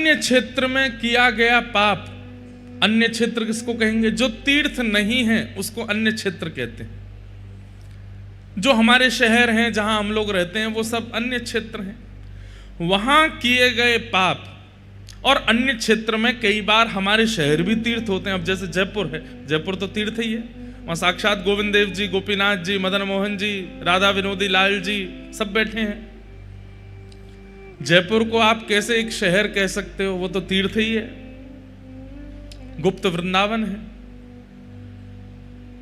अन्य क्षेत्र में किया गया पाप, अन्य क्षेत्र किसको कहेंगे? जो तीर्थ नहीं है उसको अन्य क्षेत्र कहते हैं। जो हमारे शहर हैं जहां हम लोग रहते हैं वो सब अन्य क्षेत्र हैं। वहां किए गए पाप और अन्य क्षेत्र में कई बार हमारे शहर भी तीर्थ होते हैं। अब जैसे जयपुर है, जयपुर तो तीर्थ ही है, वहां साक्षात गोविंद देव जी, गोपीनाथ जी, मदन मोहन जी, राधा विनोदी लाल जी सब बैठे हैं। जयपुर को आप कैसे एक शहर कह सकते हो? वो तो तीर्थ ही है, गुप्त वृंदावन है।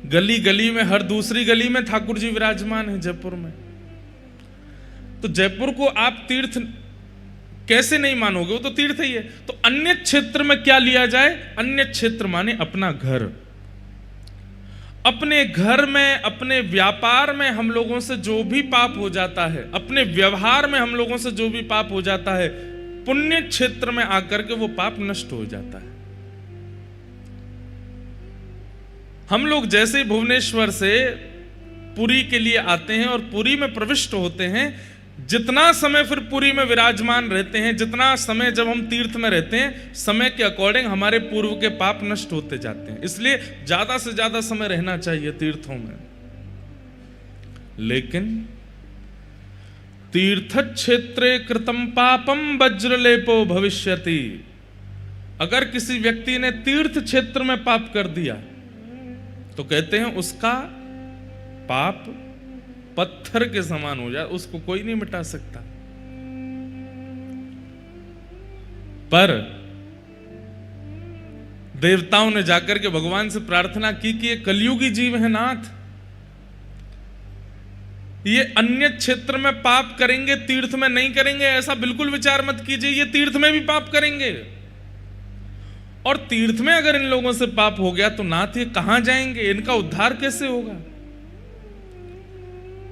गली गली में, हर दूसरी गली में ठाकुर जी विराजमान है जयपुर में। तो जयपुर को आप तीर्थ कैसे नहीं मानोगे? वो तो तीर्थ ही है। तो अन्य क्षेत्र में क्या लिया जाए? अन्य क्षेत्र माने अपना घर। अपने घर में, अपने व्यापार में हम लोगों से जो भी पाप हो जाता है, अपने व्यवहार में हम लोगों से जो भी पाप हो जाता है, पुण्य क्षेत्र में आकर के वो पाप नष्ट हो जाता है। हम लोग जैसे भुवनेश्वर से पुरी के लिए आते हैं और पुरी में प्रविष्ट होते हैं, जितना समय फिर पुरी में विराजमान रहते हैं, जितना समय जब हम तीर्थ में रहते हैं, समय के अकॉर्डिंग हमारे पूर्व के पाप नष्ट होते जाते हैं। इसलिए ज्यादा से ज्यादा समय रहना चाहिए तीर्थों में। लेकिन तीर्थ क्षेत्रे कृतम पापम वज्रलेपो भविष्यति, अगर किसी व्यक्ति ने तीर्थ क्षेत्र में पाप कर दिया तो कहते हैं उसका पाप पत्थर के समान हो जाए, उसको कोई नहीं मिटा सकता। पर देवताओं ने जाकर के भगवान से प्रार्थना की कि ये कलयुगी जीव है नाथ, ये अन्य क्षेत्र में पाप करेंगे, तीर्थ में नहीं करेंगे, ऐसा बिल्कुल विचार मत कीजिए। ये तीर्थ में भी पाप करेंगे, और तीर्थ में अगर इन लोगों से पाप हो गया तो नाथ ये कहां जाएंगे? इनका उद्धार कैसे होगा?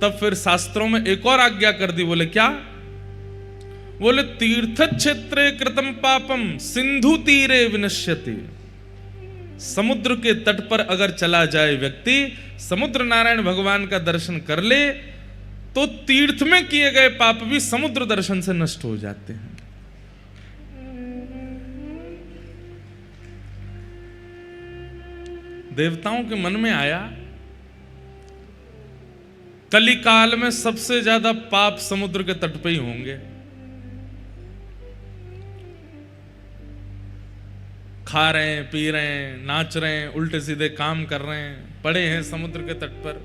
तब फिर शास्त्रों में एक और आज्ञा कर दी। बोले क्या? बोले तीर्थ क्षेत्रे कृतम पापम सिंधु तीरे विनश्यति। समुद्र के तट पर अगर चला जाए व्यक्ति, समुद्र नारायण भगवान का दर्शन कर ले, तो तीर्थ में किए गए पाप भी समुद्र दर्शन से नष्ट हो जाते हैं। देवताओं के मन में आया, कलिकाल में सबसे ज्यादा पाप समुद्र के तट पे ही होंगे। खा रहे हैं, पी रहे हैं, नाच रहे हैं, उल्टे सीधे काम कर रहे हैं, पड़े हैं समुद्र के तट पर।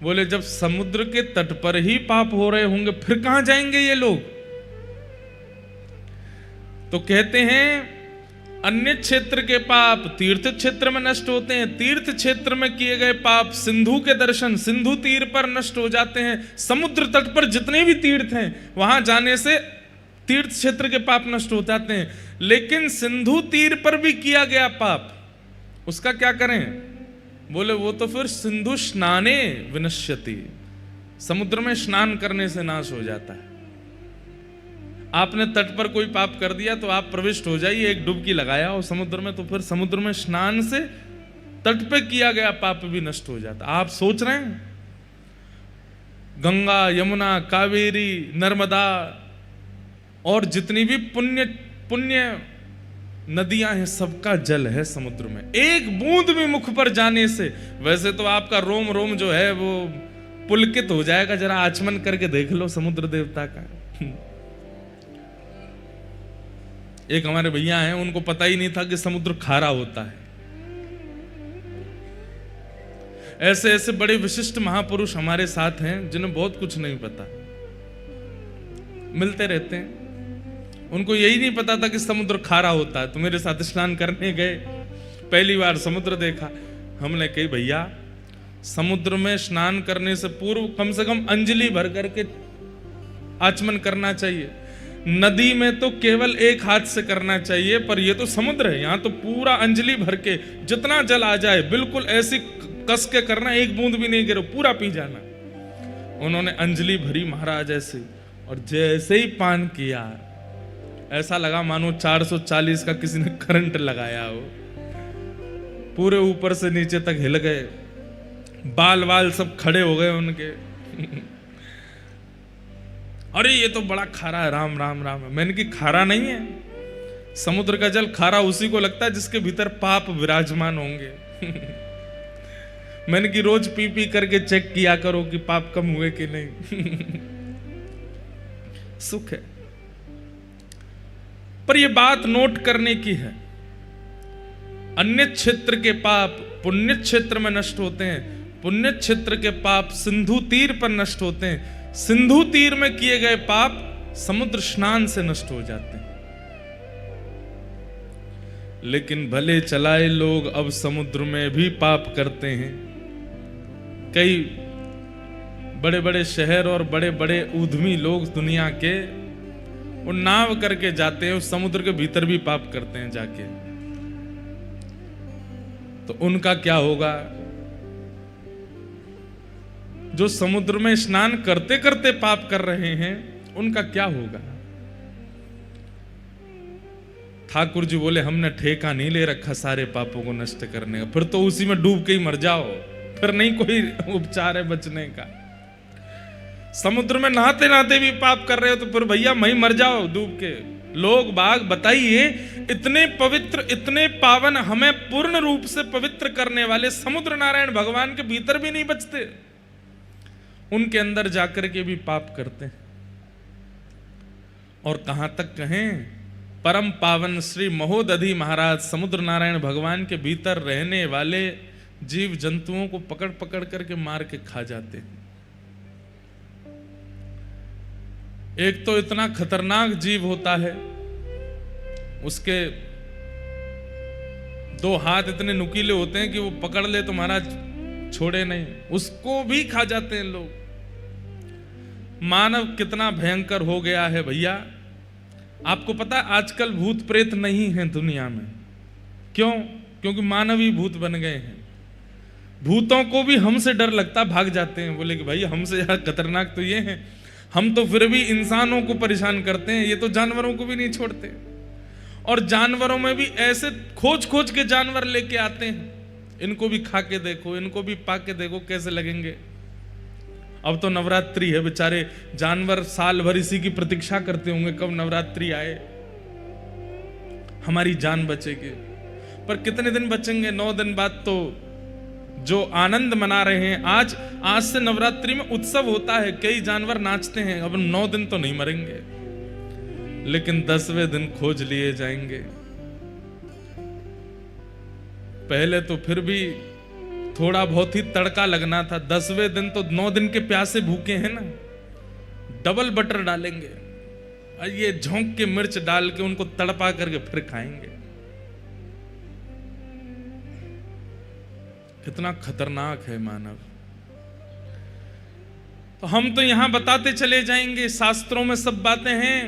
बोले जब समुद्र के तट पर ही पाप हो रहे होंगे, फिर कहां जाएंगे ये लोग? तो कहते हैं अन्य क्षेत्र के पाप तीर्थ क्षेत्र में नष्ट होते हैं, तीर्थ क्षेत्र में किए गए पाप सिंधु के दर्शन, सिंधु तीर पर नष्ट हो जाते हैं। समुद्र तट पर जितने भी तीर्थ हैं वहां जाने से तीर्थ क्षेत्र के पाप नष्ट हो जाते हैं। लेकिन सिंधु तीर पर भी किया गया पाप, उसका क्या करें? बोले वो तो फिर सिंधु स्नाने विनश्यति, समुद्र में स्नान करने से नाश हो जाता है। आपने तट पर कोई पाप कर दिया तो आप प्रविष्ट हो जाइए, एक डुबकी लगाया और समुद्र में, तो फिर समुद्र में स्नान से तट पे किया गया पाप भी नष्ट हो जाता। आप सोच रहे हैं गंगा, यमुना, कावेरी, नर्मदा और जितनी भी पुण्य नदियां हैं, सबका जल है समुद्र में। एक बूंद भी मुख पर जाने से, वैसे तो आपका रोम रोम जो है वो पुलकित हो जाएगा, जरा आचमन करके देख लो समुद्र देवता का। एक हमारे भैया हैं, उनको पता ही नहीं था कि समुद्र खारा होता है। ऐसे ऐसे बड़े विशिष्ट महापुरुष हमारे साथ हैं जिन्हें बहुत कुछ नहीं पता, मिलते रहते हैं। उनको यही नहीं पता था कि समुद्र खारा होता है। तो मेरे साथ स्नान करने गए, पहली बार समुद्र देखा। हमने कही भैया समुद्र में स्नान करने से पूर्व कम से कम अंजलि भर करके आचमन करना चाहिए। नदी में तो केवल एक हाथ से करना चाहिए, पर ये तो समुद्र है, यहां तो पूरा अंजलि भर के जितना जल आ जाए बिल्कुल ऐसी कस के करना, एक बूंद भी नहीं गिरो, पूरा पी जाना। उन्होंने अंजलि भरी महाराज ऐसे, और जैसे ही पान किया ऐसा लगा मानो 440 का किसी ने करंट लगाया हो। पूरे ऊपर से नीचे तक हिल गए, बाल बाल सब खड़े हो गए उनके। अरे ये तो बड़ा खारा है, राम राम राम। मैंने कि खारा नहीं है, समुद्र का जल खारा उसी को लगता है जिसके भीतर पाप विराजमान होंगे। मैंने कि रोज पी पी करके चेक किया करो कि पाप कम हुए कि नहीं। सुख है। पर यह बात नोट करने की है, अन्य क्षेत्र के पाप पुण्य क्षेत्र में नष्ट होते हैं, पुण्य क्षेत्र के पाप सिंधु तीर पर नष्ट होते हैं, सिंधु तीर में किए गए पाप समुद्र स्नान से नष्ट हो जाते हैं। लेकिन भले चलाए लोग अब समुद्र में भी पाप करते हैं। कई बड़े बड़े शहर और बड़े बड़े उद्यमी लोग दुनिया के वो नाव करके जाते हैं, उस समुद्र के भीतर भी पाप करते हैं जाके। तो उनका क्या होगा? जो समुद्र में स्नान करते करते पाप कर रहे हैं उनका क्या होगा? ठाकुर जी बोले हमने ठेका नहीं ले रखा सारे पापों को नष्ट करने का, फिर तो उसी में डूब के ही मर जाओ, फिर नहीं कोई उपचार है बचने का। समुद्र में नहाते नहाते भी पाप कर रहे हो तो फिर भैया वहीं मर जाओ डूब के। लोग बाग बताइए, इतने पवित्र इतने पावन हमें पूर्ण रूप से पवित्र करने वाले समुद्र नारायण भगवान के भीतर भी नहीं बचते, उनके अंदर जाकर के भी पाप करते हैं। और कहां तक कहें, परम पावन श्री महोदधि महाराज समुद्र नारायण भगवान के भीतर रहने वाले जीव जंतुओं को पकड़ पकड़ करके मार के खा जाते हैं। एक तो इतना खतरनाक जीव होता है, उसके 2 हाथ इतने नुकीले होते हैं कि वो पकड़ ले तो महाराज छोड़े नहीं, उसको भी खा जाते हैं लोग। मानव कितना भयंकर हो गया है भैया। आपको पता है आजकल भूत प्रेत नहीं है दुनिया में। क्यों? क्योंकि मानव ही भूत बन गए हैं। भूतों को भी हमसे डर लगता, भाग जाते हैं, बोले कि भाई हमसे ज्यादा खतरनाक तो ये हैं, हम तो फिर भी इंसानों को परेशान करते हैं, ये तो जानवरों को भी नहीं छोड़ते। और जानवरों में भी ऐसे खोज खोज के जानवर लेके आते हैं, इनको भी खा के देखो, इनको भी पा के देखो कैसे लगेंगे। अब तो नवरात्रि है, बेचारे जानवर साल भर इसी की प्रतीक्षा करते होंगे कब नवरात्रि आए, हमारी जान बचेगी। पर कितने दिन बचेंगे? 9 दिन बाद तो जो आनंद मना रहे हैं, आज से नवरात्रि में उत्सव होता है, कई जानवर नाचते हैं, अब 9 दिन तो नहीं मरेंगे, लेकिन 10वें दिन खोज लिए जाएंगे। पहले तो फिर भी थोड़ा बहुत ही तड़का लगना था, 10वें दिन तो 9 दिन के प्यासे भूखे हैं ना, डबल बटर डालेंगे और ये झोंक के मिर्च डाल के उनको तड़पा करके फिर खाएंगे। कितना खतरनाक है मानव। तो हम तो यहां बताते चले जाएंगे, शास्त्रों में सब बातें हैं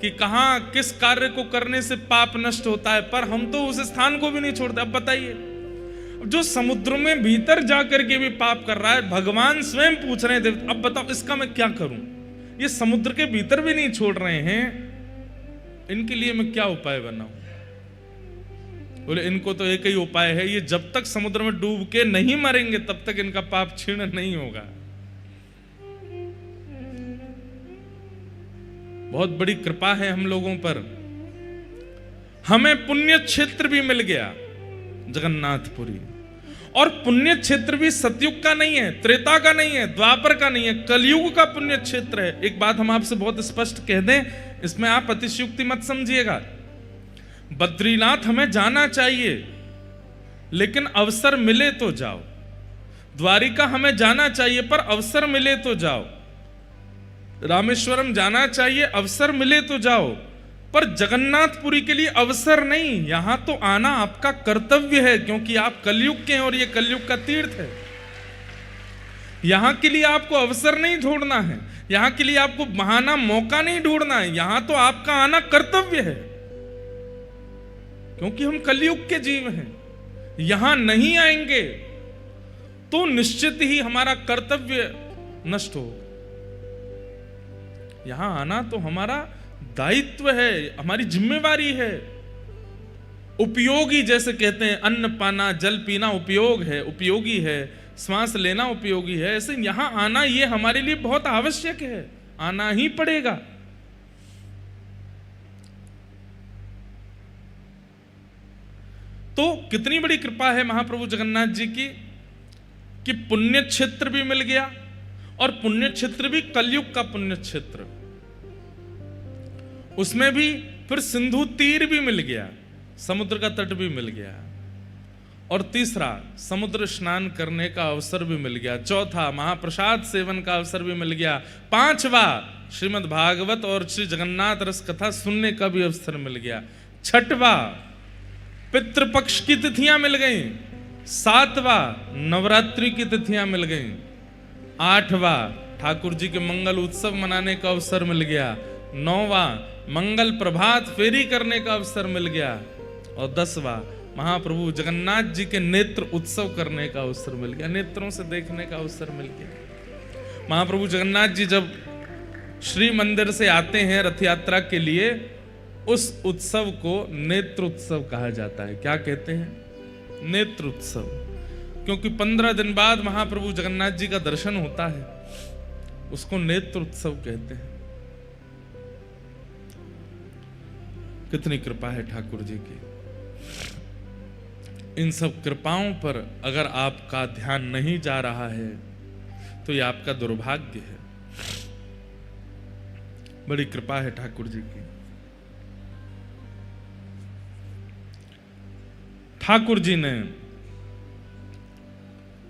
कि कहां किस कार्य को करने से पाप नष्ट होता है, पर हम तो उस स्थान को भी नहीं छोड़ते। अब बताइए, जो समुद्र में भीतर जाकर के भी पाप कर रहा है, भगवान स्वयं पूछ रहे हैं, अब बताओ इसका मैं क्या करूं? ये समुद्र के भीतर भी नहीं छोड़ रहे हैं, इनके लिए मैं क्या उपाय बनाऊं? बोले इनको तो एक ही उपाय है, ये जब तक समुद्र में डूब के नहीं मरेंगे तब तक इनका पाप क्षीण नहीं होगा। बहुत बड़ी कृपा है हम लोगों पर, हमें पुण्य क्षेत्र भी मिल गया जगन्नाथपुरी। और पुण्य क्षेत्र भी सतयुग का नहीं है, त्रेता का नहीं है, द्वापर का नहीं है, कलयुग का पुण्य क्षेत्र है। एक बात हम आपसे बहुत स्पष्ट कह दें, इसमें आप अतिशयोक्ति मत समझिएगा। बद्रीनाथ हमें जाना चाहिए, लेकिन अवसर मिले तो जाओ। द्वारिका हमें जाना चाहिए, पर अवसर मिले तो जाओ। रामेश्वरम जाना चाहिए, अवसर मिले तो जाओ, पर जगन्नाथपुरी के लिए अवसर नहीं, यहां तो आना आपका कर्तव्य है, क्योंकि आप कलयुग के हैं और यह कलयुग का तीर्थ है। यहां के लिए आपको अवसर नहीं ढूंढना है, यहां के लिए आपको बहाना मौका नहीं ढूंढना है, यहां तो आपका आना कर्तव्य है, क्योंकि हम कलयुग के जीव हैं। यहां नहीं आएंगे तो निश्चित ही हमारा कर्तव्य नष्ट होगा। यहां आना तो हमारा दायित्व है, हमारी जिम्मेवारी है। उपयोगी जैसे कहते हैं, अन्न पाना जल पीना उपयोग है, उपयोगी है, श्वास लेना उपयोगी है, ऐसे यहां आना ये हमारे लिए बहुत आवश्यक है। आना ही पड़ेगा। तो कितनी बड़ी कृपा है महाप्रभु जगन्नाथ जी की कि पुण्य क्षेत्र भी मिल गया, और पुण्य क्षेत्र भी कलयुग का पुण्य क्षेत्र, उसमें भी फिर सिंधु तीर भी मिल गया, समुद्र का तट भी मिल गया, और तीसरा समुद्र स्नान करने का अवसर भी मिल गया, चौथा महाप्रसाद सेवन का अवसर भी मिल गया, पांचवा श्रीमद् भागवत और श्री जगन्नाथ रस कथा सुनने का भी अवसर मिल गया, छठवा पितृपक्ष की तिथियां मिल गई, सातवां नवरात्रि की तिथियां मिल गई, आठवां ठाकुर जी के मंगल उत्सव मनाने का अवसर मिल गया, नौवां मंगल प्रभात फेरी करने का अवसर मिल गया, और 10वां महाप्रभु जगन्नाथ जी के नेत्र उत्सव करने का अवसर मिल गया, नेत्रों से देखने का अवसर मिल गया। महाप्रभु जगन्नाथ जी जब श्री मंदिर से आते हैं रथ यात्रा के लिए, उस उत्सव को नेत्र उत्सव कहा जाता है। क्या कहते हैं? नेत्र उत्सव, क्योंकि 15 दिन बाद महाप्रभु जगन्नाथ जी का दर्शन होता है, उसको नेत्र उत्सव कहते हैं। कितनी कृपा है ठाकुर जी की। इन सब कृपाओं पर अगर आपका ध्यान नहीं जा रहा है तो ये आपका दुर्भाग्य है। बड़ी कृपा है ठाकुर जी की। ठाकुर जी ने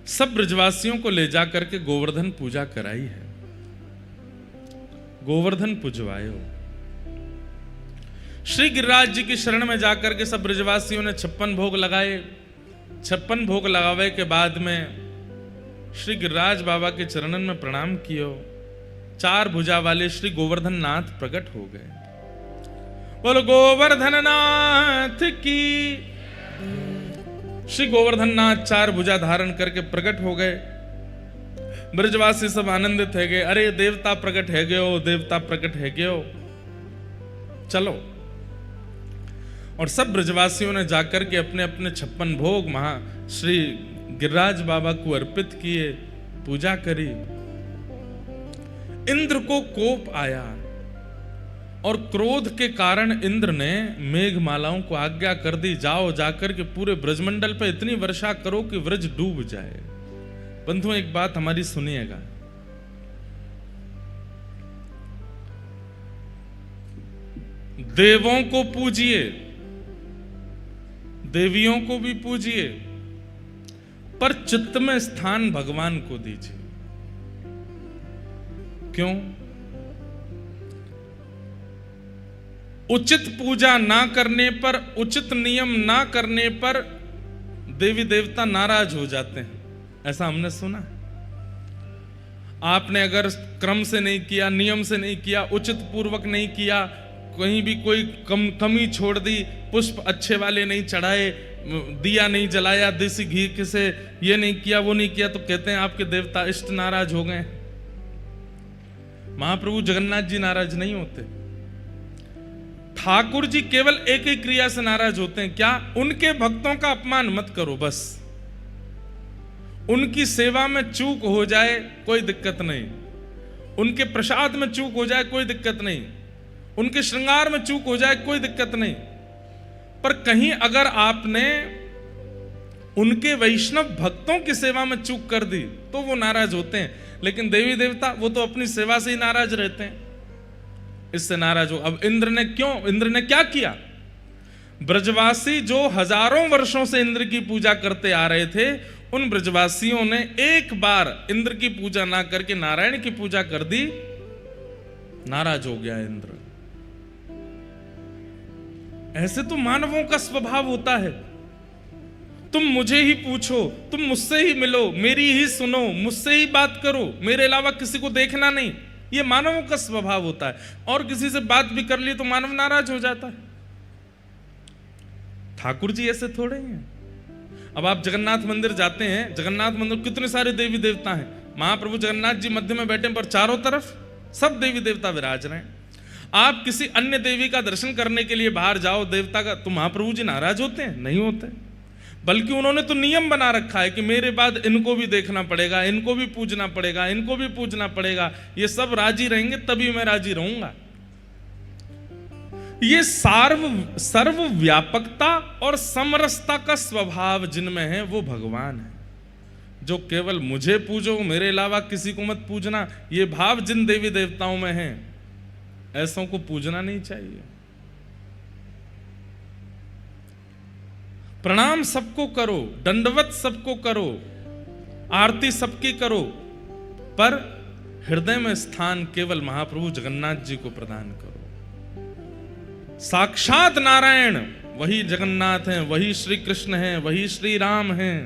सब ब्रजवासियों को ले जाकर के गोवर्धन पूजा कराई है। गोवर्धन पुजवायो। श्री गिरिराज जी की शरण में जाकर के सब ब्रजवासियों ने 56 भोग लगाए। 56 भोग लगावे के बाद में श्री गिरिराज बाबा के चरणन में प्रणाम कियो। 4 भुजा वाले श्री गोवर्धन नाथ प्रकट हो गए। बोलो गोवर्धन नाथ की। श्री गोवर्धन नाथ 4 भुजा धारण करके प्रकट हो गए। ब्रजवासी सब आनंदित है गए। अरे देवता प्रकट है गयो, देवता प्रकट है गयो, चलो। और सब ब्रजवासियों ने जाकर के अपने अपने 56 भोग श्री गिरिराज बाबा को अर्पित किए, पूजा करी। इंद्र को कोप आया और क्रोध के कारण इंद्र ने मेघमालाओं को आज्ञा कर दी, जाओ जाकर के पूरे ब्रजमंडल पर इतनी वर्षा करो कि व्रज डूब जाए। बंधुओं एक बात हमारी सुनिएगा, देवों को पूजिए, देवियों को भी पूजिए, पर चित्त में स्थान भगवान को दीजिए। क्यों? उचित पूजा ना करने पर, उचित नियम ना करने पर देवी देवता नाराज हो जाते हैं, ऐसा हमने सुना। आपने अगर क्रम से नहीं किया, नियम से नहीं किया, उचित पूर्वक नहीं किया, कहीं भी कोई कमी छोड़ दी, पुष्प अच्छे वाले नहीं चढ़ाए, दिया नहीं जलाया, देसी घी से ये नहीं किया, वो नहीं किया, तो कहते हैं आपके देवता इष्ट नाराज हो गए। महाप्रभु जगन्नाथ जी नाराज नहीं होते। ठाकुर जी केवल एक ही क्रिया से नाराज होते हैं। क्या? उनके भक्तों का अपमान मत करो, बस। उनकी सेवा में चूक हो जाए कोई दिक्कत नहीं, उनके प्रसाद में चूक हो जाए कोई दिक्कत नहीं, उनके श्रृंगार में चूक हो जाए कोई दिक्कत नहीं, पर कहीं अगर आपने उनके वैष्णव भक्तों की सेवा में चूक कर दी तो वो नाराज होते हैं। लेकिन देवी देवता वो तो अपनी सेवा से ही नाराज रहते हैं, इससे नाराज हो। अब इंद्र ने क्या किया? ब्रजवासी जो हजारों वर्षों से इंद्र की पूजा करते आ रहे थे, उन ब्रजवासियों ने एक बार इंद्र की पूजा ना करके नारायण की पूजा कर दी, नाराज हो गया इंद्र। ऐसे तो मानवों का स्वभाव होता है। तुम मुझे ही पूछो, तुम मुझसे ही मिलो, मेरी ही सुनो, मुझसे ही बात करो, मेरे अलावा किसी को देखना नहीं, ये मानवों का स्वभाव होता है। और किसी से बात भी कर ली तो मानव नाराज हो जाता है। ठाकुर जी ऐसे थोड़े हैं। अब आप जगन्नाथ मंदिर जाते हैं, जगन्नाथ मंदिर कितने सारे देवी देवता हैं। महाप्रभु जगन्नाथ जी मध्य में बैठे, पर चारों तरफ सब देवी देवता विराज रहे हैं। आप किसी अन्य देवी का दर्शन करने के लिए बाहर जाओ, देवता का, तो महाप्रभु जी नाराज होते हैं? नहीं होते। बल्कि उन्होंने तो नियम बना रखा है कि मेरे बाद इनको भी देखना पड़ेगा, इनको भी पूजना पड़ेगा, इनको भी पूजना पड़ेगा, ये सब राजी रहेंगे तभी मैं राजी रहूंगा। ये सर्वव्यापकता और समरसता का स्वभाव जिनमें है वो भगवान है। जो केवल मुझे पूजो, मेरे अलावा किसी को मत पूजना, ये भाव जिन देवी देवताओं में है, ऐसों को पूजना नहीं चाहिए। प्रणाम सबको करो, दंडवत सबको करो, आरती सबकी करो, पर हृदय में स्थान केवल महाप्रभु जगन्नाथ जी को प्रदान करो। साक्षात नारायण वही जगन्नाथ हैं, वही श्री कृष्ण हैं, वही श्री राम हैं।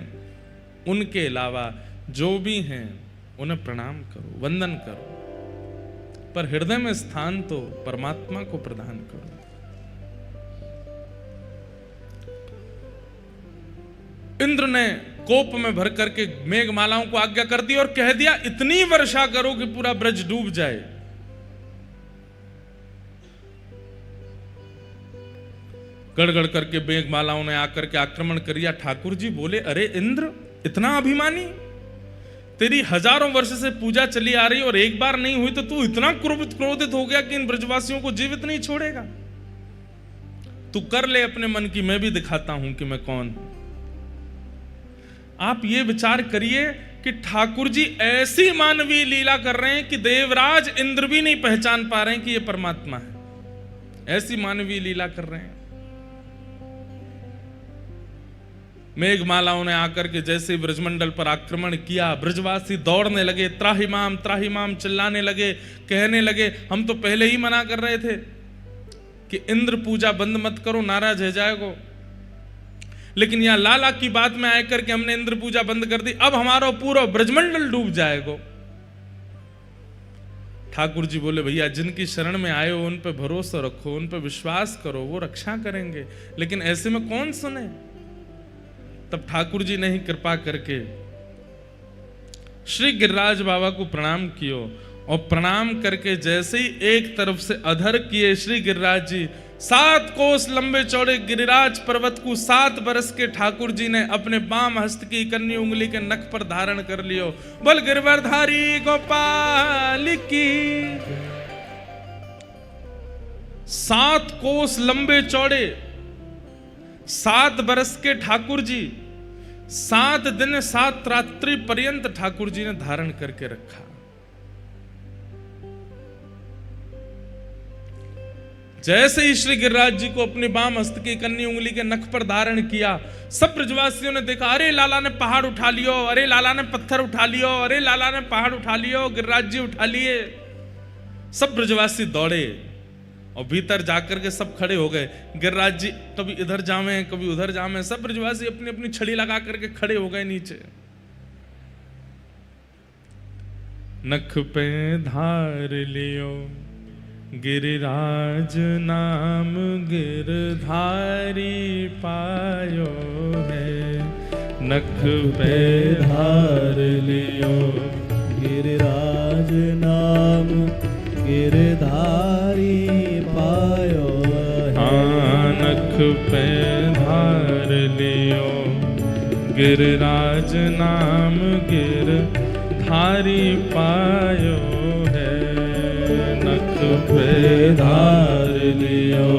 उनके अलावा जो भी हैं उन्हें प्रणाम करो, वंदन करो, पर हृदय में स्थान तो परमात्मा को प्रदान करो। इंद्र ने कोप में भर करके मेघमालाओं को आज्ञा कर दी और कह दिया इतनी वर्षा करो कि पूरा ब्रज डूब जाए। गड़गड़ करके मेघमालाओं ने आकर के आक्रमण कर दिया। ठाकुर जी बोले, अरे इंद्र इतना अभिमानी, तेरी हजारों वर्ष से पूजा चली आ रही और एक बार नहीं हुई तो तू इतना क्रोधित हो गया कि इन ब्रजवासियों को जीवित नहीं छोड़ेगा। तू कर ले अपने मन की, मैं भी दिखाता हूं कि मैं कौन हूं। आप ये विचार करिए कि ठाकुर जी ऐसी मानवीय लीला कर रहे हैं कि देवराज इंद्र भी नहीं पहचान पा रहे हैं कि ये परमात्मा है। ऐसी मानवीय लीला कर रहे हैं। मेघमालाओं ने आकर के जैसे ब्रजमंडल पर आक्रमण किया, ब्रजवासी दौड़ने लगे, त्राहिमाम चिल्लाने लगे, कहने लगे हम तो पहले ही मना कर रहे थे कि इंद्र पूजा बंद मत करो, नाराज हो जाएगो, लेकिन यहां लाला की बात में आकर के हमने इंद्र पूजा बंद कर दी, अब हमारा पूरा ब्रजमंडल डूब जाएगा। ठाकुर जी बोले, भैया जिनकी शरण में आए हो उन पे भरोसा रखो, उन पे विश्वास करो, वो रक्षा करेंगे, लेकिन ऐसे में कौन सुने। तब ठाकुर जी ने ही कृपा करके श्री गिरिराज बाबा को प्रणाम कियो और प्रणाम करके जैसे ही एक तरफ से अधर किए श्री गिरिराज जी, 7 कोस लंबे चौड़े गिरिराज पर्वत को 7 बरस के ठाकुर जी ने अपने बाम हस्त की कन्नी उंगली के नख पर धारण कर लियो। बोल गिरवरधारी गोपाल की। 7 कोस लंबे चौड़े 7 बरस के ठाकुर जी 7 दिन 7 रात्रि पर्यंत ठाकुर जी ने धारण करके रखा। जैसे ही श्री गिरिराज जी को अपनी बाम हस्त की कन्नी उंगली के नख पर धारण किया, सब ब्रजवासियों ने देखा, अरे लाला ने पहाड़ उठा लियो, अरे लाला ने पत्थर उठा लियो, अरे लाला ने पहाड़ उठा लियो, गिरिराज जी उठा लिए। सब ब्रजवासी दौड़े और भीतर जाकर के सब खड़े हो गए। गिरिराज जी कभी इधर जावे कभी उधर जावे, सब ब्रजवासी अपनी अपनी छड़ी लगा करके खड़े हो गए नीचे। नख पे धार लियो गिरिराज नाम गिरधारी पायो है। नख पे धार लियो गिरिराज नाम गिरधारी पायो है। नख पे धार लियो गिरिराज नाम गिरधारी पायो है। नख पे धार लियो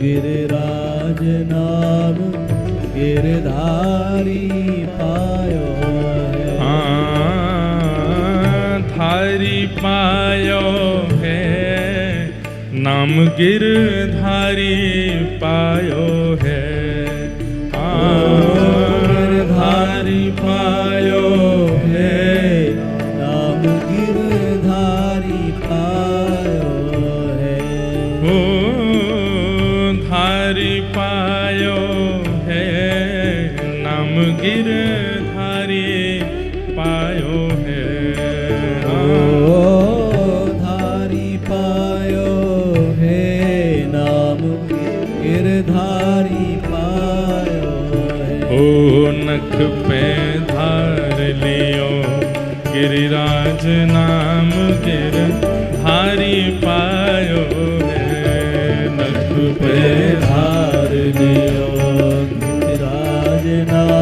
गिरिराज नाम गिरधारी पायो है। धारी पायो है नाम गिरधारी पायो है। गिरधारी पायो है नाम गिरधारी पायो है। ओ धारी पायो है नाम गिरधारी पायो है। धारी पायो है नाम गिरधारी पायो है। ओ नख पे धार लियो गिरिराज नाम गिरधारी पायो है। नख पे धार लियो गिरिराज नाम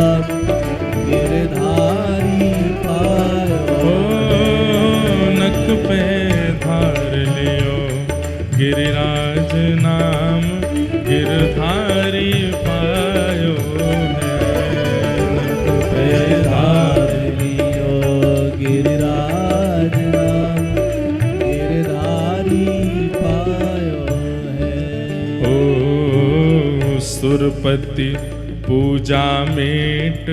सुरपति पूजा मेट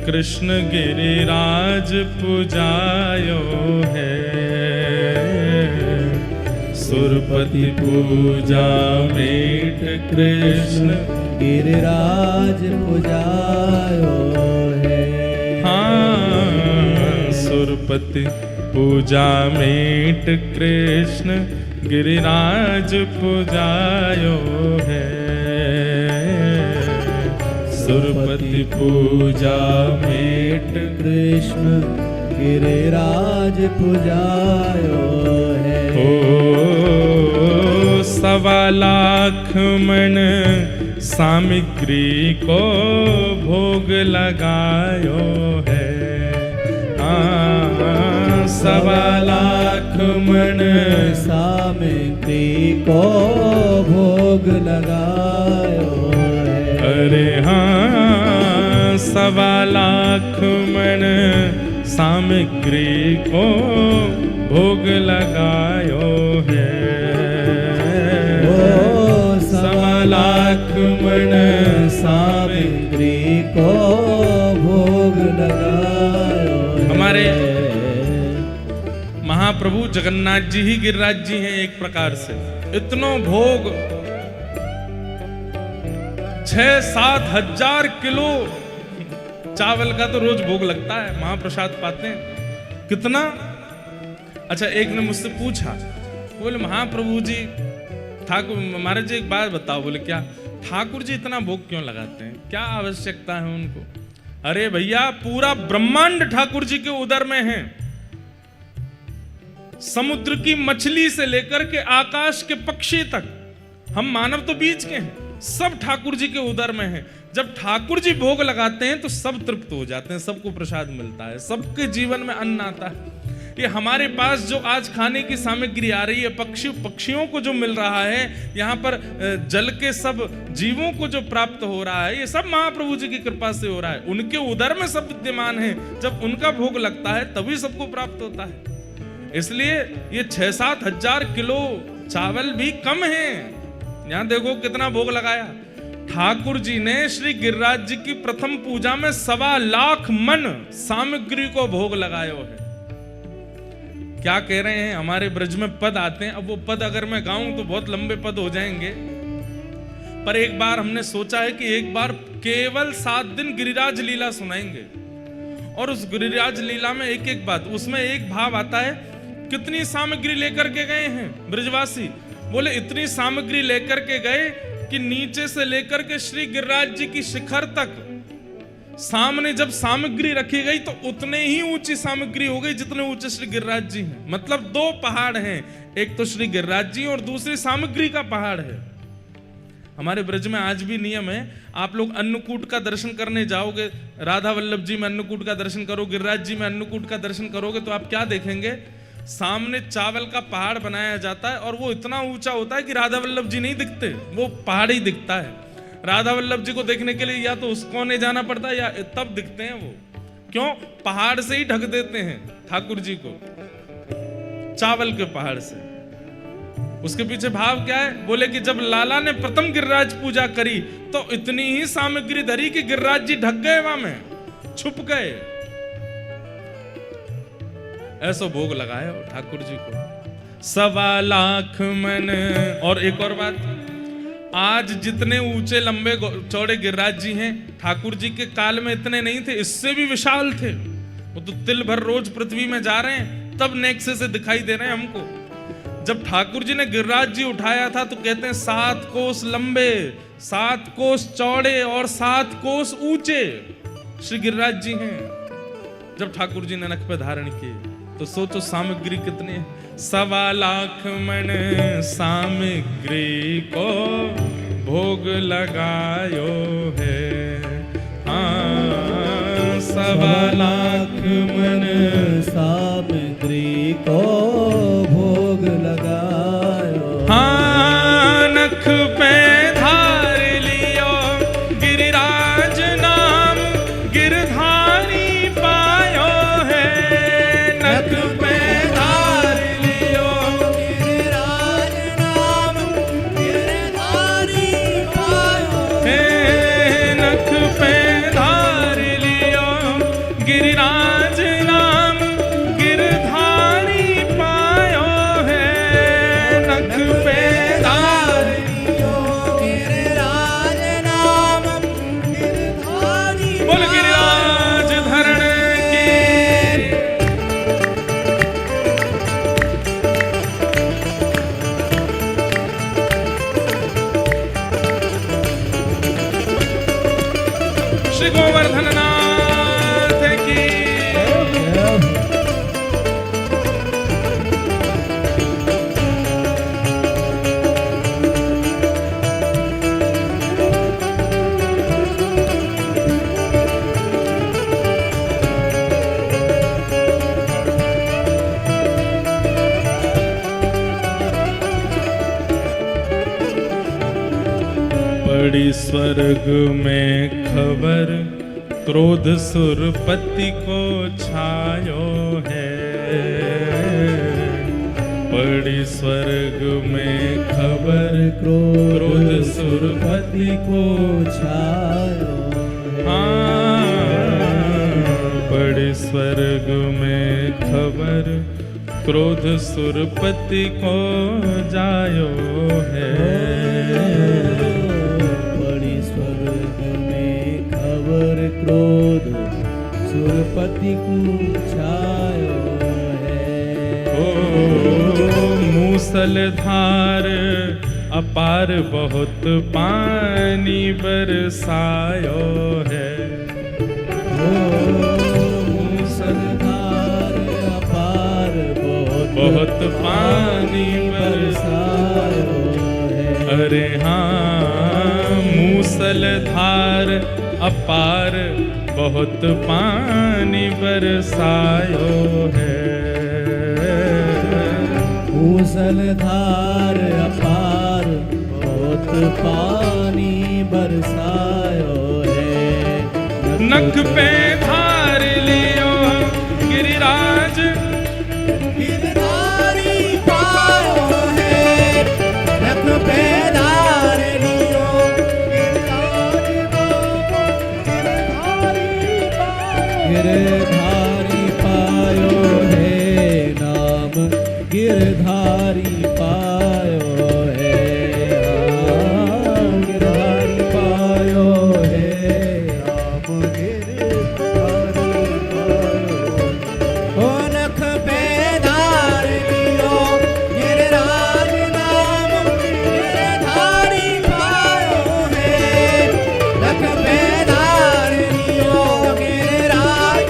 कृष्ण गिरिराज पुजायो है। सुरपति पूजा मेट कृष्ण गिरिराज पुजायो है। हाँ, सुरपति पूजा मेट कृष्ण गिरिराज पुजायो है। सुरपति पूजा मेट कृष्ण गिरिराज पुजायो है। ओ 1.25 लाख मन सामग्री को भोग लगायो है। 1.25 लाख मन सामग्री को भोग लगायो है। अरे हाँ, 1.25 लाख मन सामग्री को भोग लगायो है। 1.25 लाख मन सामग्री को भोग लगायो है। हमारे महाप्रभु जगन्नाथ जी ही गिरिराज जी हैं एक प्रकार से। इतनो भोग 6-7 हजार किलो चावल का तो रोज भोग लगता है, महाप्रसाद पाते हैं। कितना? अच्छा, एक ने मुझसे पूछा, बोले महाप्रभु जी ठाकुर महाराज जी एक बात बताओ। बोले क्या? ठाकुर जी इतना भोग क्यों लगाते हैं, क्या आवश्यकता है उनको? अरे भैया, पूरा ब्रह्मांड ठाकुर जी के उदर में है। समुद्र की मछली से लेकर के आकाश के पक्षी तक, हम मानव तो बीच के हैं, सब ठाकुर जी के उदर में है। जब ठाकुर जी भोग लगाते हैं तो सब तृप्त हो जाते हैं, सबको प्रसाद मिलता है, सबके जीवन में अन्न आता है। ये हमारे पास जो आज खाने की सामग्री आ रही है, पक्षियों को जो मिल रहा है, यहाँ पर जल के सब जीवों को जो प्राप्त हो रहा है, ये सब महाप्रभु जी की कृपा से हो रहा है। उनके उदर में सब विद्यमान है। जब उनका भोग लगता है तभी सबको प्राप्त होता है। इसलिए ये 6-7 हजार किलो चावल भी कम है। यहाँ देखो कितना भोग लगाया ठाकुर जी ने। श्री गिरिराज जी की प्रथम पूजा में 1.25 लाख मन सामग्री को भोग लगायो है। क्या कह रहे हैं? हमारे ब्रज में पद आते हैं। अब वो पद अगर मैं गाऊं तो बहुत लंबे पद हो जाएंगे, पर एक बार हमने सोचा है कि एक बार केवल 7 दिन गिरिराज लीला सुनाएंगे। और उस गिरिराज लीला में एक एक बात, उसमें एक भाव आता है, कितनी सामग्री लेकर के गए हैं ब्रजवासी? बोले इतनी सामग्री लेकर के गए कि नीचे से लेकर के श्री गिरिराज जी की शिखर तक सामने जब सामग्री रखी गई तो उतने ही ऊंची सामग्री हो गई जितने ऊंचे श्री गिरिराज जी हैं। मतलब 2 पहाड़ हैं, एक तो श्री गिरिराज जी और दूसरी सामग्री का पहाड़ है। हमारे ब्रज में आज भी नियम है, आप लोग अन्नकूट का दर्शन करने जाओगे, राधा वल्लभ जी में अन्नकूट का दर्शन करो, गिरिराज जी में अन्नकूट का दर्शन करोगे, तो आप क्या देखेंगे? सामने चावल का पहाड़ बनाया जाता है और वो इतना ऊंचा होता है कि राधा वल्लभ जी नहीं दिखते, वो पहाड़ ही दिखता है। राधा वल्लभ जी को देखने के लिए या तो उस कोने जाना पड़ता है या तब दिखते हैं वो। क्यों? पहाड़ से ही ढक देते हैं ठाकुर जी को, चावल के पहाड़ से। उसके पीछे भाव क्या है? बोले कि जब लाला ने प्रथम गिरिराज पूजा करी तो इतनी ही सामग्री धरी कि गिरिराज जी ढक गए, वहां में छुप गए। ऐसा भोग लगाया ठाकुर जी को 1.25 लाख मन। और एक और बात, आज जितने ऊंचे लंबे चौड़े गिरिराज जी हैं, ठाकुर जी के काल में इतने नहीं थे, इससे भी विशाल थे। वो तो तिल भर रोज पृथ्वी में जा रहे हैं, तब नेक्से से दिखाई दे रहे हैं हमको। जब ठाकुर जी ने गिरिराज जी उठाया था तो कहते हैं 7 कोस लंबे, 7 कोस चौड़े और 7 कोस ऊंचे श्री गिरिराज जी हैं। जब ठाकुर जी ने नख पे धारण किए तो सोचो सामग्री कितनी है। 1.25 लाख मन सामग्री को भोग लगायो है। हाँ, 1.25 लाख मन सामग्री को भोग लगायो। हाँ, नख पे धार लियो गिरिराज नाम, गिरधारी पायो है। नख पे धार लियो गिरिराज नाम, गिरधारी पायो है। श्री गोवर्धन नाथ की। बड़ी स्वर्ग में खबर क्रोध सुरपति को छायो है। बड़ी स्वर्ग में खबर क्रोध सुरपति को छायो बड़ी स्वर्ग में खबर क्रोध सुरपति को जायो है। क्रोध सुरपति को छायो है। मूसलधार अपार बहुत पानी बरसायो है। मूसलधार अपार बहुत पानी बरसायो है। अरे हाँ मूसलधार अपार बहुत पानी बरसायो है। मूसलधार अपार बहुत पानी बरसायो है। नख पे धार लियो गिरिराज गिरधारी पायो है। नख पे धार लियो गिरधारी पायो है। नाम गिरधारी पायो है। गिरधारी पायो है। नाम गिरधारी पायो। ओ नख पे धार लियो गिरराज नाम गिरधारी पायो है। नख पे धार लियो गिरिराज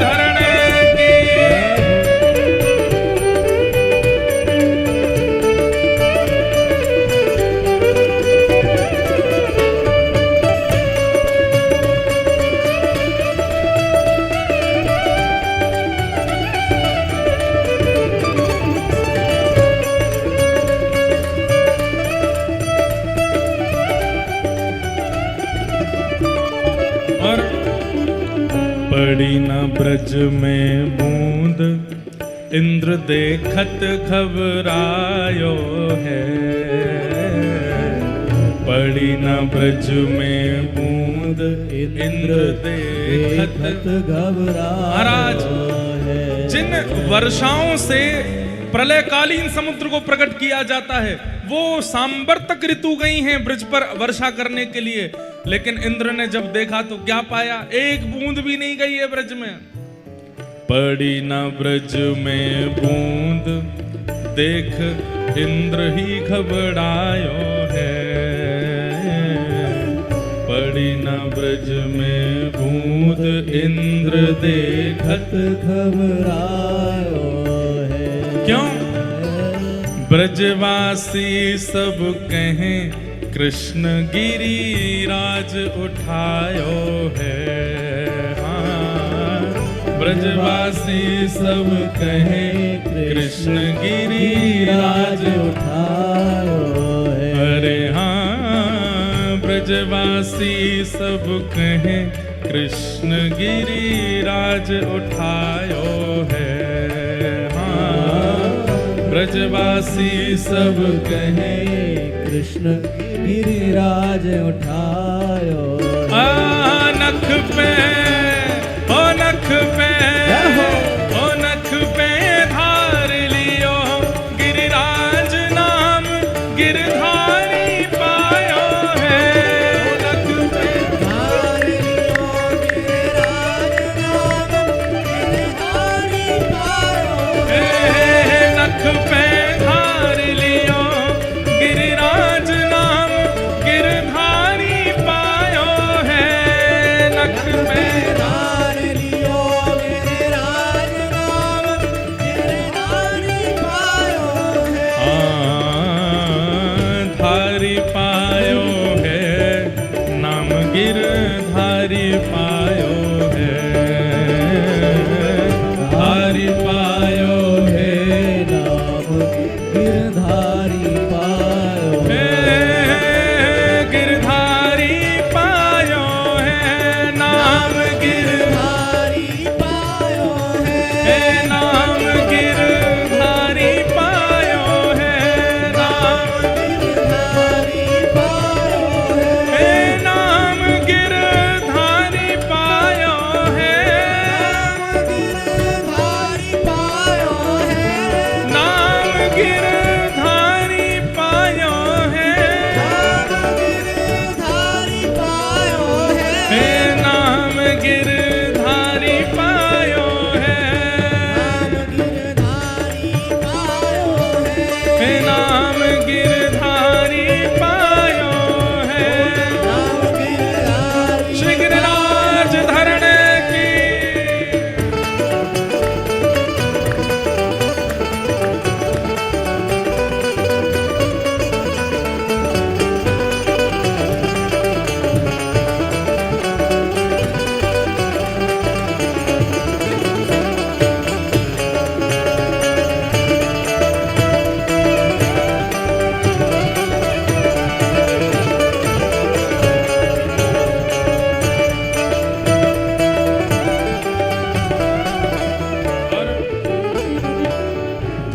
धरने की। और पड़ी न ब्रज में बूंद इंद्र देखत घबरायो है। पड़ी न ब्रज में बूंद इंद्र देखत घबरायो है। जिन वर्षाओं से प्रलयकालीन समुद्र को प्रकट किया जाता है वो सांबर्तक ऋतु गई हैं ब्रज पर वर्षा करने के लिए, लेकिन इंद्र ने जब देखा तो क्या पाया, एक बूंद भी नहीं गई है ब्रज में। पड़ी न ब्रज में बूंद देख इंद्र ही घबरायो है। पड़ी न ब्रज में बूंद इंद्र देखत घबरायो है। क्यों? ब्रजवासी सब कहें कृष्ण गिरिराज उठायो है। हाँ ब्रजवासी सब कहें कृष्ण गिरिराज उठायो है। अरे हाँ ब्रजवासी सब कहें कृष्ण गिरिराज उठायो है। ब्रजवासी सब कहें कृष्ण गिरिराज उठायो। नख पे ओ नख पे ओ नख पे धार लियो गिरिराज ना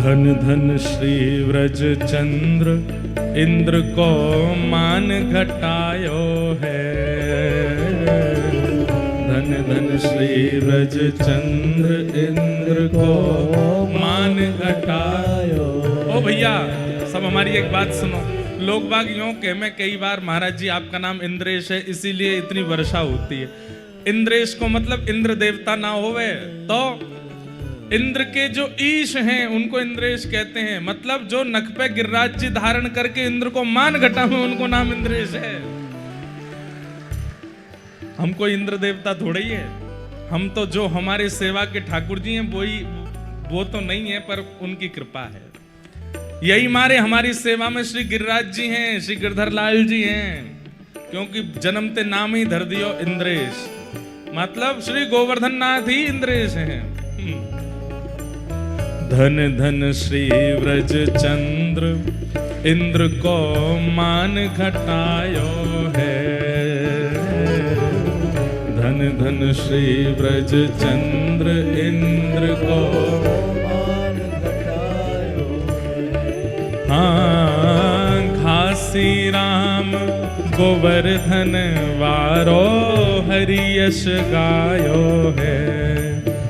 धन धन श्री व्रज चंद्र इंद्र को मान घटायो है। धन धन श्री व्रज चंद्र इंद्र को मान घटायो। ओ भैया सब हमारी एक बात सुनो। लोग बाग यूं कह में कई बार महाराज जी आपका नाम इंद्रेश है इसीलिए इतनी वर्षा होती है। इंद्रेश को मतलब इंद्र देवता ना होवे तो इंद्र के जो ईश हैं उनको इंद्रेश कहते हैं। मतलब जो नख पे गिरिराज जी धारण करके इंद्र को मान घटा में उनको नाम इंद्रेश है। हमको इंद्र देवता थोड़े ही है। हम तो जो हमारे सेवा के ठाकुर जी हैं वो तो नहीं है पर उनकी कृपा है। यही मारे हमारी सेवा में श्री गिरिराज जी हैं, श्री गिरधर लाल जी हैं, क्योंकि जन्मते नाम ही धर दियो इंद्रेश। मतलब श्री गोवर्धन नाथ ही इंद्रेश हैं। धन धन श्री व्रज चंद्र इंद्र को मान घटायो है। धन धन श्री व्रज चंद्र इंद्र को हाँ घासी राम गोवर्धन वारो हरि यश गायो है।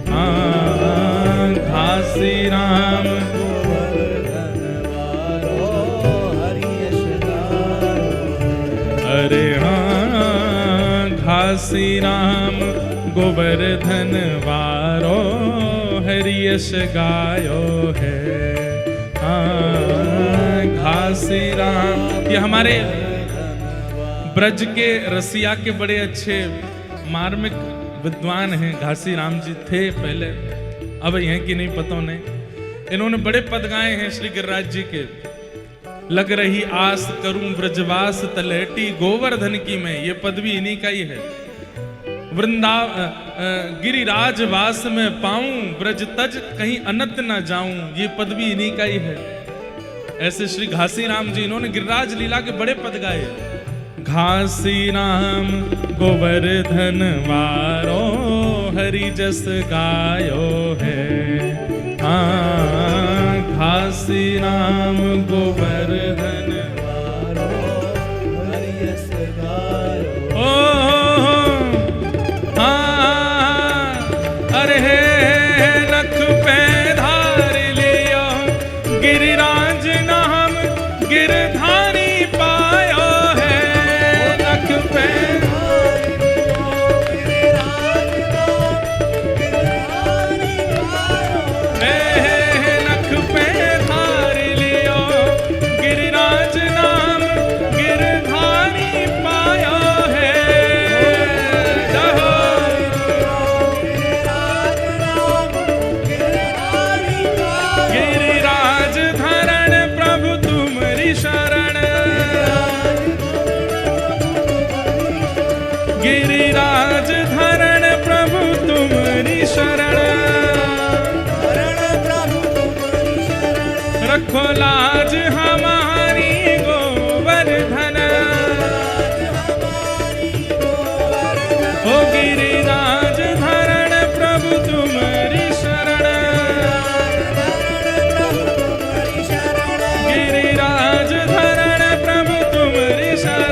हाँ घासी राम गोवर्धन वारो हरि यश गायो। अरे हाँ घासी राम गोवर्धन वारो हरि यश गायो है। घासी राम ये हमारे ब्रज के रसिया के बड़े अच्छे मार्मिक विद्वान हैं। घासी राम जी थे पहले, अब हैं कि नहीं पता नहीं। इन्होंने बड़े पद गाए हैं श्री गिरिराज जी के। लग रही आस करूं ब्रजवास तलहटी गोवर्धन की मैं, ये पद भी इन्हीं का ही है। गिरिराज वास में पाऊं ब्रज तज कहीं अनत न जाऊं, ये पद भी इन्हीं का ही है। ऐसे श्री घासी राम जी इन्होंने गिरिराज लीला के बड़े पद गाए। घासी राम गोवर्धन वारो हरि जस गायो है। हाँ घासी राम गोवर्धन वारो हरि जस गायो। अरे नख पे धार लियो गिरिराज नाम गिरधारी पायो है। नख पे नख पे धार लियो गिरिराज नाम गिरधारी पायो है। गिरिराज धरण प्रभु तुम्हारी शरण, रखो लाज हमारी गोवर्धन। ओ गिरिराज धरण प्रभु तुम्हारी शरण, गिरिराज धरण प्रभु तुम्हारी शरण।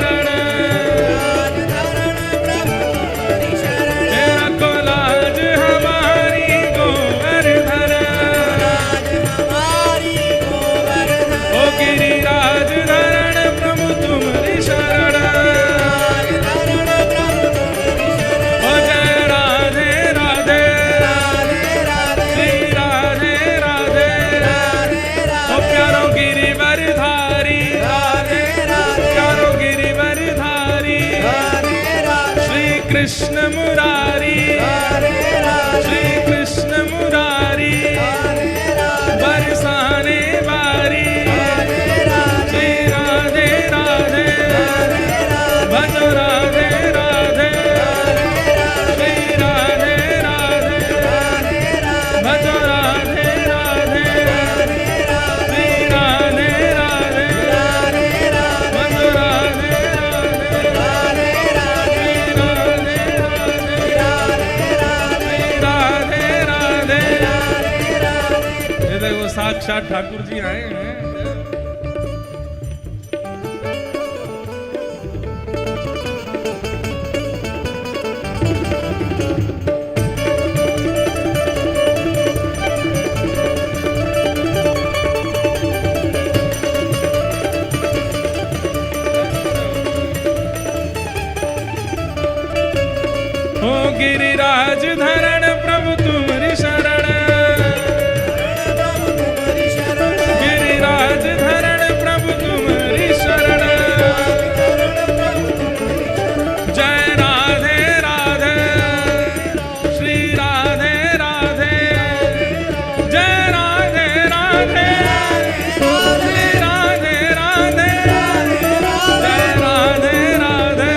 कृष्ण मुरारी श्री कृष्ण मुरारी बरसाने वारी श्री राधे राधे भजो राधे राधे श्री राधे राधे भजो राधे राधे श्री राधे राधे भजो राधे राधे। साक्षात ठाकुर जी आए हैं। हो गिरिराज धरण प्रभु तुम्हारी शरण, गिरिराज धरण प्रभु तुम्हारी शरण। जय राधे राधे श्री राधे राधे, जय राधे राधे श्री राधे राधे, जय राधे राधे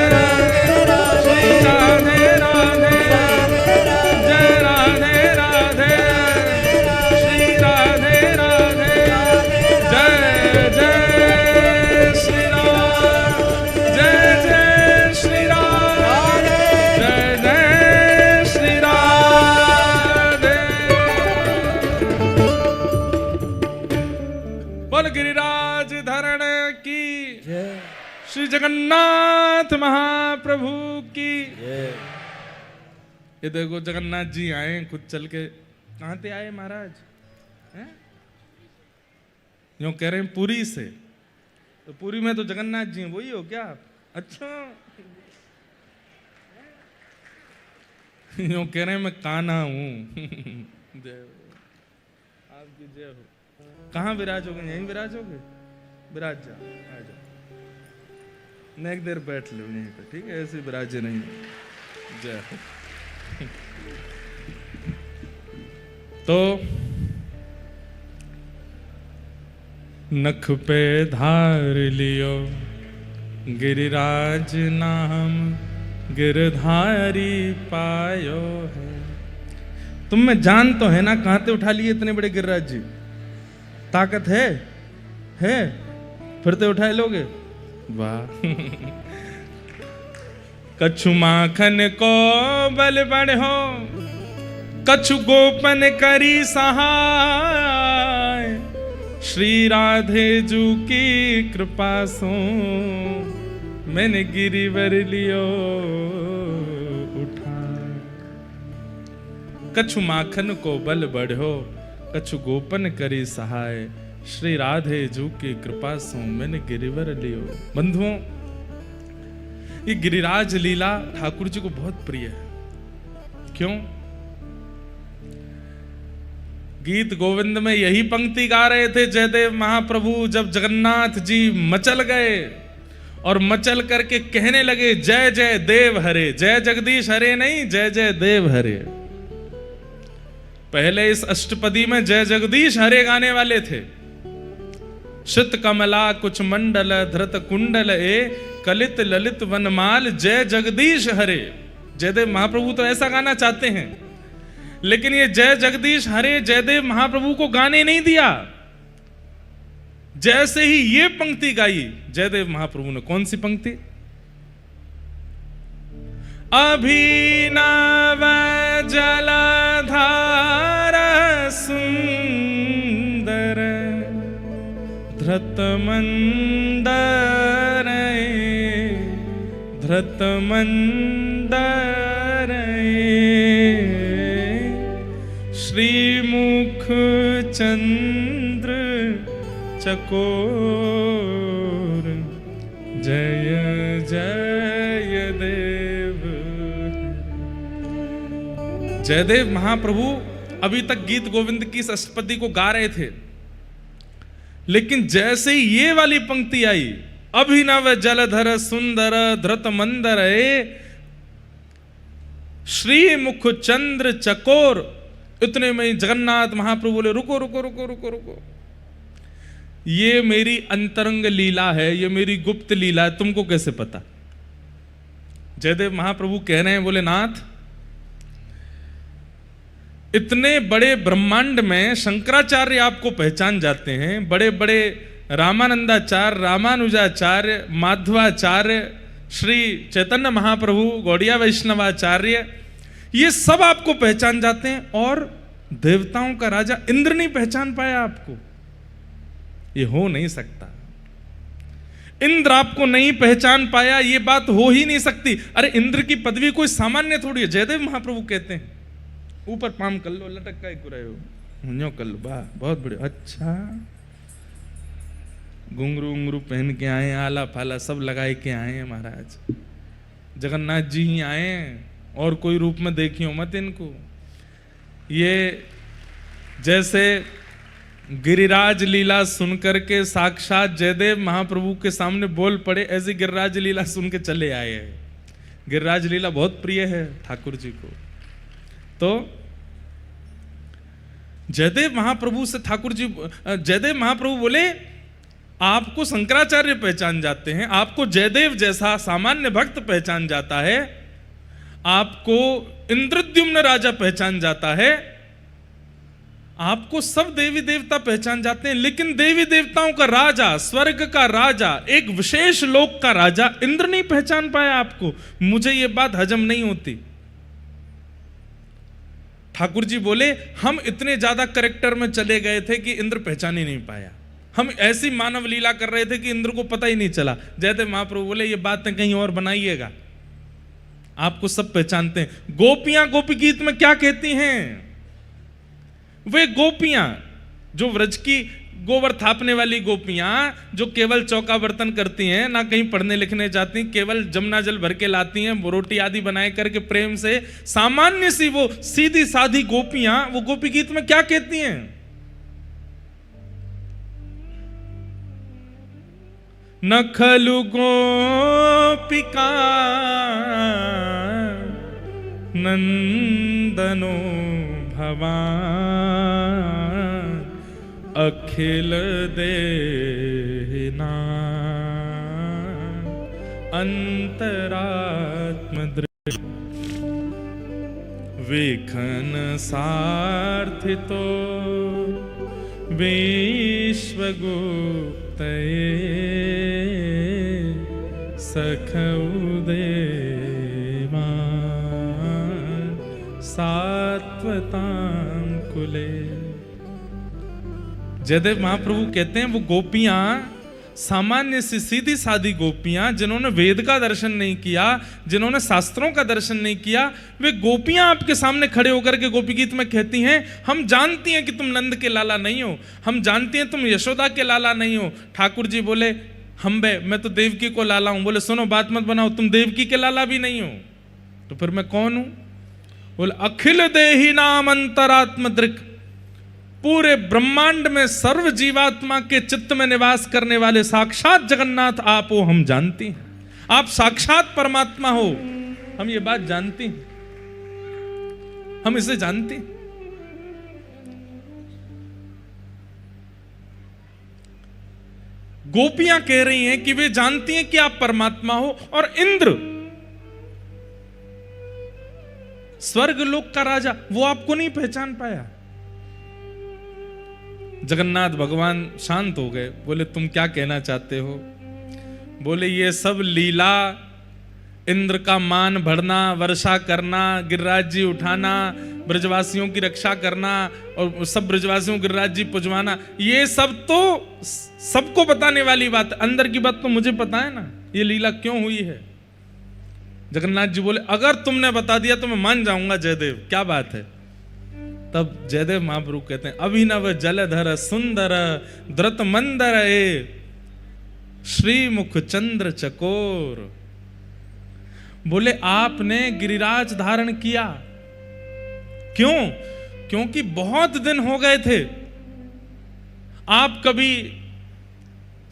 श्री राधे राधे, जय राधे राधे श्री राधे राधे, जय जय श्री राम, जय जय श्री राम, जय जय श्री राधे। बोल गिरिराज धरण की, जय श्री जगन्नाथ महाप्रभु की। जय। ये देखो जगन्नाथ जी आए खुद चल के। कहाँ से आए महाराज? हैं? यूं कह रहे हैं पुरी से। तो पुरी में तो जगन्नाथ जी हैं, वही हो क्या आप? अच्छा। यूं कह रहे हैं मैं कान्हा हूं। जय हो। आपकी जय हो। कहाँ विराजोगे? यहीं विराजोगे? विराज जा, आ जाओ। नेक देर बैठ लो यहीं पे, ठीक है? ऐसे विराजे नहीं। जय हो। तो नख पे धार लियो गिरिराज नाम, गिरधारी पायो है। तुम में जान तो है ना, कहां से उठा लिए इतने बड़े गिरिराज जी? ताकत है? फिर तो उठाए लोगे? वाह। कछु माखन को बल बढ़ो, कछु गोपन करी सहाय, श्री राधे जू की कृपा सो मैंने गिरिवर लियो उठा। कछु माखन को बल बढ़ो, कछु गोपन करी सहाय, श्री राधे जू की कृपा सो मैंने गिरिवर लियो। बंधुओं, ये गिरिराज लीला ठाकुर जी को बहुत प्रिय है। क्यों? गीत गोविंद में यही पंक्ति गा रहे थे जयदेव महाप्रभु जब जगन्नाथ जी मचल गए और मचल करके कहने लगे जय जय देव हरे, जय जगदीश हरे नहीं, जय जय देव हरे। पहले इस अष्टपदी में जय जगदीश हरे गाने वाले थे। शित कमला कुछ मंडल धृत कुंडल ए, कलित ललित वनमाल जय जगदीश हरे। जयदेव महाप्रभु तो ऐसा गाना चाहते हैं, लेकिन ये जय जगदीश हरे जयदेव महाप्रभु को गाने नहीं दिया। जैसे ही ये पंक्ति गाई जयदेव महाप्रभु ने, कौन सी पंक्ति? अभिनव जलधार सुंदर धृत मंदर, धृत मंदर श्रीमुख चंद्र चकोर, जय जय देव। जयदेव महाप्रभु अभी तक गीत गोविंद की इस अष्टपदी को गा रहे थे, लेकिन जैसे ही ये वाली पंक्ति आई, अभिनव जलधर सुंदर धृत मंदर श्री मुख चंद्र चकोर, इतने में जगन्नाथ महाप्रभु बोले रुको रुको रुको रुको रुको, ये मेरी अंतरंग लीला है, ये मेरी गुप्त लीला है, तुमको कैसे पता? जयदेव महाप्रभु कह रहे हैं, बोले नाथ, इतने बड़े ब्रह्मांड में शंकराचार्य आपको पहचान जाते हैं, बड़े बड़े रामानंदाचार्य, रामानुजाचार्य, माधवाचार्य, श्री चैतन्य महाप्रभु, गौड़िया वैष्णवाचार्य, ये सब आपको पहचान जाते हैं, और देवताओं का राजा इंद्र नहीं पहचान पाया आपको? ये हो नहीं सकता। इंद्र आपको नहीं पहचान पाया, ये बात हो ही नहीं सकती। अरे इंद्र की पदवी कोई सामान्य थोड़ी है। जयदेव महाप्रभु कहते हैं, ऊपर पाम कर लो, लटक का रहे हो, न्यो कर लो, वाह बहुत बढ़िया। अच्छा, घुंघरू उंगरू पहन के आए, आला फाला सब लगाए के आए हैं महाराज। जगन्नाथ जी ही आए, और कोई रूप में देखियो मत इनको। ये जैसे गिरिराज लीला सुनकर के साक्षात जयदेव महाप्रभु के सामने बोल पड़े, ऐसी गिरिराज लीला सुन के चले आए हैं। गिरिराज लीला बहुत प्रिय है ठाकुर जी को। तो जयदेव महाप्रभु से ठाकुर जी, जयदेव महाप्रभु बोले आपको शंकराचार्य पहचान जाते हैं, आपको जयदेव जैसा सामान्य भक्त पहचान जाता है, आपको इंद्रद्युम्न राजा पहचान जाता है, आपको सब देवी देवता पहचान जाते हैं, लेकिन देवी देवताओं का राजा, स्वर्ग का राजा, एक विशेष लोक का राजा इंद्र नहीं पहचान पाया आपको। मुझे यह बात हजम नहीं होती। ठाकुर जी बोले हम इतने ज्यादा करेक्टर में चले गए थे कि इंद्र पहचान ही नहीं पाया। हम ऐसी मानव लीला कर रहे थे कि इंद्र को पता ही नहीं चला। जयदेव महाप्रभु बोले ये बातें कहीं और बनाइएगा, आपको सब पहचानते हैं। गोपियां गोपी गीत में क्या कहती हैं? वे गोपियां जो व्रज की गोबर थापने वाली गोपियां, जो केवल चौका बर्तन करती हैं, ना कहीं पढ़ने लिखने जाती, केवल जमुना जल भर के लाती हैं, रोटी आदि बनाए करके प्रेम से, सामान्य सी वो सीधी साधी गोपियां, वो गोपी गीत में क्या कहती हैं? न खलु गोपिका नंदनो भवान अखिल देना अंतरात्म दृष्टि वेखन सार्थितो विश्वगुप्त सखउदेवान सात्वतां कुले। जयदेव महाप्रभु कहते हैं वो गोपियां, सामान्य सी सीधी सादी गोपियां, जिन्होंने वेद का दर्शन नहीं किया, जिन्होंने शास्त्रों का दर्शन नहीं किया, वे गोपियां आपके सामने खड़े होकर के गोपी गीत में कहती हैं हम जानती हैं कि तुम नंद के लाला नहीं हो, हम जानती हैं तुम यशोदा के लाला नहीं हो। ठाकुर जी बोले हम बे, मैं तो देवकी को लाला हूं। बोले सुनो बात मत बनाओ, तुम देवकी के लाला भी नहीं हो, तो फिर मैं कौन हूं? बोले अखिल देही नाम अंतरात्म दृक्, पूरे ब्रह्मांड में सर्व जीवात्मा के चित्त में निवास करने वाले साक्षात जगन्नाथ आप हो, हम जानते हैं। आप साक्षात परमात्मा हो, हम ये बात जानते हैं, हम इसे जानते हैं। गोपियां कह रही हैं कि वे जानती हैं कि आप परमात्मा हो, और इंद्र स्वर्ग लोक का राजा, वो आपको नहीं पहचान पाया। जगन्नाथ भगवान शांत हो गए, बोले तुम क्या कहना चाहते हो? बोले ये सब लीला, इंद्र का मान बढ़ना, वर्षा करना, गिरिराज जी उठाना, ब्रजवासियों की रक्षा करना, और सब ब्रजवासियों गिरिराज जी पुजवाना, ये सब तो सबको बताने वाली बात, अंदर की बात तो मुझे पता है ना, ये लीला क्यों हुई है। जगन्नाथ जी बोले अगर तुमने बता दिया तो मैं मान जाऊंगा जयदेव, क्या बात है। तब जयदेव महाप्रभु कहते हैं अभिनव जलधर सुंदर द्रत मंदर श्रीमुख चंद्र चकोर। बोले आपने गिरिराज धारण किया, क्यों? क्योंकि बहुत दिन हो गए थे, आप कभी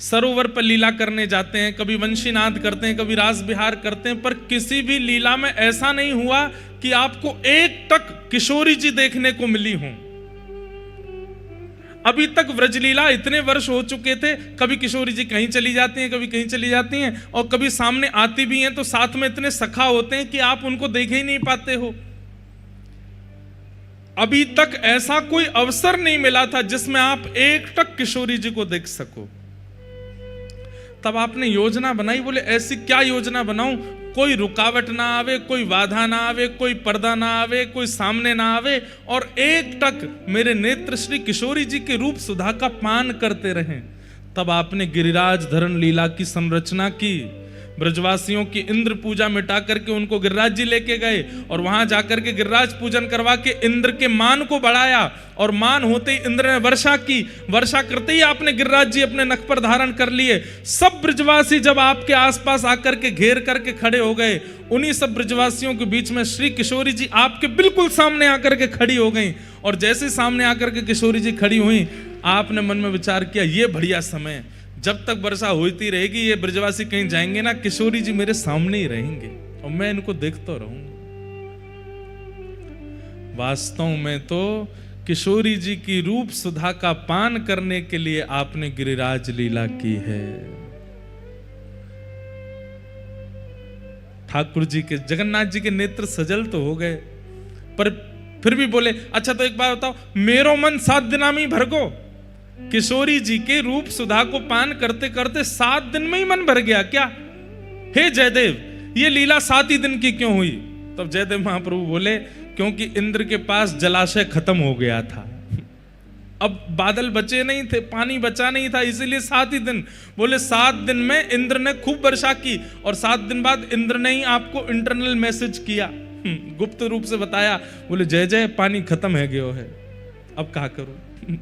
सरोवर पर लीला करने जाते हैं, कभी वंशीनाद करते हैं, कभी रास विहार करते हैं, पर किसी भी लीला में ऐसा नहीं हुआ कि आपको एक टक किशोरी जी देखने को मिली हों। अभी तक व्रजलीला इतने वर्ष हो चुके थे, कभी किशोरी जी कहीं चली जाती हैं, कभी कहीं चली जाती हैं, और कभी सामने आती भी हैं तो साथ में इतने सखा होते हैं कि आप उनको देख ही नहीं पाते हो। अभी तक ऐसा कोई अवसर नहीं मिला था जिसमें आप एक टक किशोरी जी को देख सको। तब आपने योजना बनाई, बोले ऐसी क्या योजना बनाऊं कोई रुकावट ना आवे, कोई बाधा ना आवे, कोई पर्दा ना आवे, कोई सामने ना आवे, और एक टक मेरे नेत्र श्री किशोरी जी के रूप सुधा का पान करते रहें। तब आपने गिरिराज धरण लीला की संरचना की। ब्रजवासियों की इंद्र पूजा मिटा करके उनको गिरिराज जी लेके गए और वहां जाकर के गिरिराज पूजन करवा के इंद्र के मान को बढ़ाया, और मान होते ही इंद्र ने वर्षा की। वर्षा करते ही आपने गिरिराज जी अपने नख पर धारण कर लिए। सब ब्रजवासी जब आपके आसपास आकर के घेर करके खड़े हो गए, उन्हीं सब ब्रजवासियों के बीच में श्री किशोरी जी आपके बिल्कुल सामने आकर के खड़ी हो गई। और जैसे सामने आकर के किशोरी जी खड़ी हुई, आपने मन में विचार किया, ये बढ़िया समय, जब तक वर्षा होती रहेगी ये ब्रजवासी कहीं जाएंगे ना, किशोरी जी मेरे सामने ही रहेंगे और मैं इनको देखता रहूंगा। वास्तव में तो किशोरी जी की रूप सुधा का पान करने के लिए आपने गिरिराज लीला की है। ठाकुर जी के, जगन्नाथ जी के नेत्र सजल तो हो गए, पर फिर भी बोले, अच्छा तो एक बात बताओ, मेरो मन 7 दिना में ही भर गो। किशोरी जी के रूप सुधा को पान करते करते 7 दिन में ही मन भर गया क्या? हे जयदेव, ये लीला 7 ही दिन की क्यों हुई? तब जयदेव महाप्रभु बोले, क्योंकि इंद्र के पास जलाशय खत्म हो गया था, अब बादल बचे नहीं थे, पानी बचा नहीं था, इसीलिए 7 ही दिन। बोले 7 दिन में इंद्र ने खूब वर्षा की, और 7 दिन बाद इंद्र ने ही आपको इंटरनल मैसेज किया, गुप्त रूप से बताया, बोले जय जय पानी खत्म है गयो है, अब क्या करूं?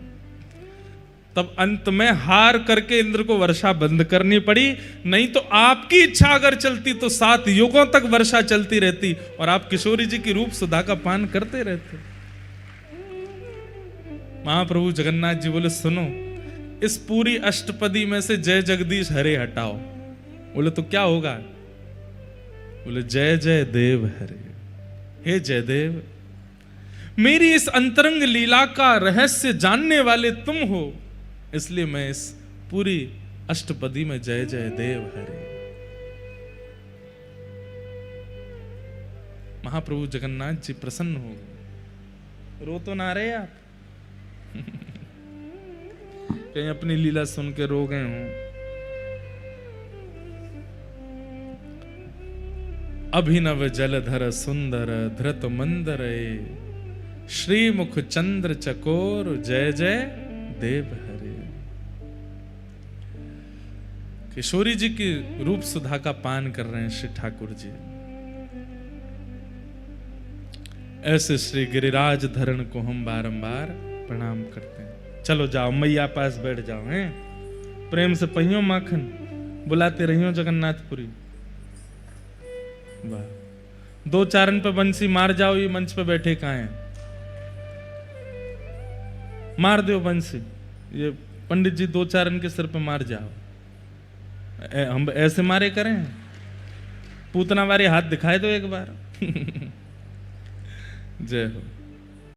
तब अंत में हार करके इंद्र को वर्षा बंद करनी पड़ी, नहीं तो आपकी इच्छा अगर चलती तो 7 युगों तक वर्षा चलती रहती और आप किशोरी जी की रूप सुधा का पान करते रहते। महाप्रभु जगन्नाथ जी बोले, सुनो, इस पूरी अष्टपदी में से जय जगदीश हरे हटाओ। बोले तो क्या होगा? बोले जय जय देव हरे। हे जयदेव, मेरी इस अंतरंग लीला का रहस्य जानने वाले तुम हो, इसलिए मैं इस पूरी अष्टपदी में जय जय देव हरे। महाप्रभु जगन्नाथ जी प्रसन्न हो गए। रो तो ना रहे आप? कहीं अपनी लीला सुन के रो गए हों? अभिनव जलधर सुंदर धृत मंदर, श्रीमुख चंद्र चकोर, जय जय देव हरे। किशोरी जी की रूप सुधा का पान कर रहे हैं श्री ठाकुर जी। ऐसे श्री गिरिराज धरण को हम बारंबार प्रणाम करते हैं। चलो जाओ, मैया पास बैठ जाओ, हैं? प्रेम से पहियो माखन बुलाते रहियो जगन्नाथपुरी। वाह, 2 चारण पे बंसी मार जाओ, ये मंच पे बैठे कहाँ हैं? मार दो बंसी, ये पंडित जी 2 चारण के सिर पे मार जाओ। हम ऐसे मारे करें? पूतना वाले हाथ दिखाए दो एक बार। जय हो।